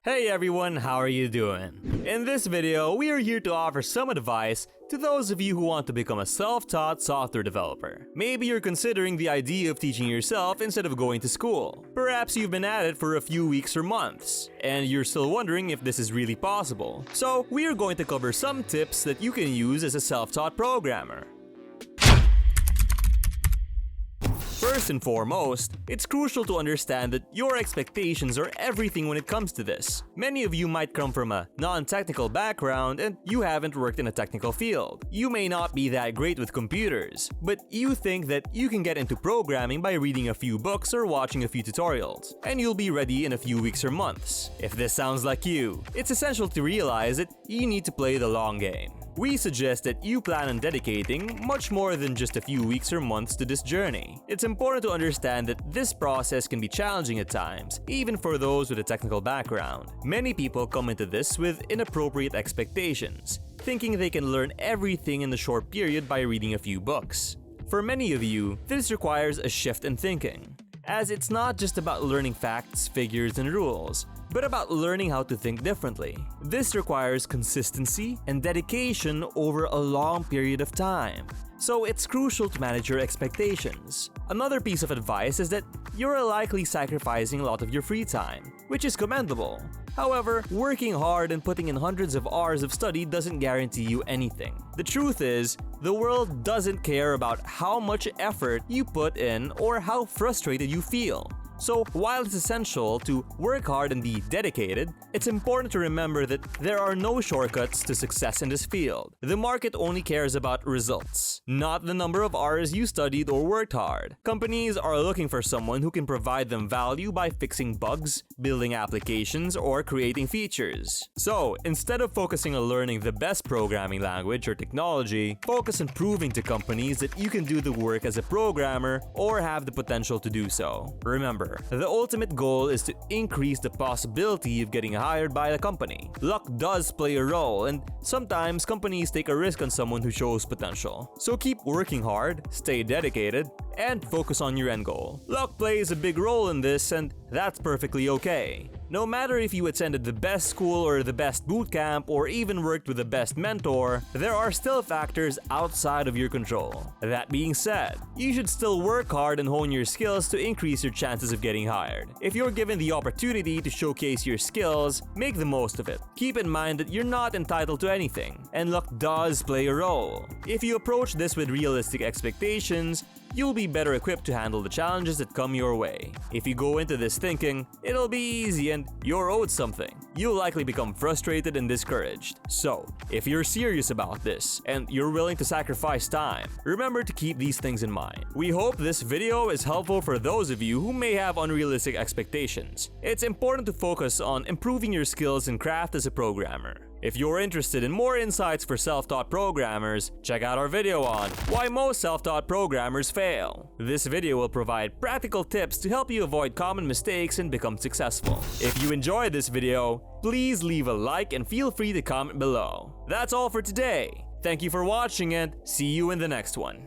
Hey everyone, how are you doing? In this video, we are here to offer some advice to those of you who want to become a self-taught software developer. Maybe you're considering the idea of teaching yourself instead of going to school. Perhaps you've been at it for a few weeks or months, and you're still wondering if this is really possible. So, we are going to cover some tips that you can use as a self-taught programmer. First and foremost, it's crucial to understand that your expectations are everything when it comes to this. Many of you might come from a non-technical background and you haven't worked in a technical field. You may not be that great with computers, but you think that you can get into programming by reading a few books or watching a few tutorials, and you'll be ready in a few weeks or months. If this sounds like you, it's essential to realize that you need to play the long game. We suggest that you plan on dedicating much more than just a few weeks or months to this journey. It's important to understand that this process can be challenging at times, even for those with a technical background. Many people come into this with inappropriate expectations, thinking they can learn everything in a short period by reading a few books. For many of you, this requires a shift in thinking, as it's not just about learning facts, figures, and rules, but about learning how to think differently. This requires consistency and dedication over a long period of time, so it's crucial to manage your expectations. Another piece of advice is that you're likely sacrificing a lot of your free time, which is commendable. However, working hard and putting in hundreds of hours of study doesn't guarantee you anything. The truth is, the world doesn't care about how much effort you put in or how frustrated you feel. So, while it's essential to work hard and be dedicated, it's important to remember that there are no shortcuts to success in this field. The market only cares about results, not the number of hours you studied or worked hard. Companies are looking for someone who can provide them value by fixing bugs, building applications, or creating features. So, instead of focusing on learning the best programming language or technology, focus on proving to companies that you can do the work as a programmer or have the potential to do so. Remember, the ultimate goal is to increase the possibility of getting hired by the company. Luck does play a role, and sometimes companies take a risk on someone who shows potential. So keep working hard, stay dedicated, and focus on your end goal. Luck plays a big role in this, and that's perfectly okay. No matter if you attended the best school or the best boot camp or even worked with the best mentor, there are still factors outside of your control. That being said, you should still work hard and hone your skills to increase your chances of getting hired. If you're given the opportunity to showcase your skills, make the most of it. Keep in mind that you're not entitled to anything, and luck does play a role. If you approach this with realistic expectations, you'll be better equipped to handle the challenges that come your way. If you go into this thinking, it'll be easy and you're owed something, you'll likely become frustrated and discouraged. So, if you're serious about this and you're willing to sacrifice time, remember to keep these things in mind. We hope this video is helpful for those of you who may have unrealistic expectations. It's important to focus on improving your skills and craft as a programmer. If you're interested in more insights for self-taught programmers, check out our video on why most self-taught programmers fail. This video will provide practical tips to help you avoid common mistakes and become successful. If you enjoyed this video, please leave a like and feel free to comment below. That's all for today. Thank you for watching and see you in the next one.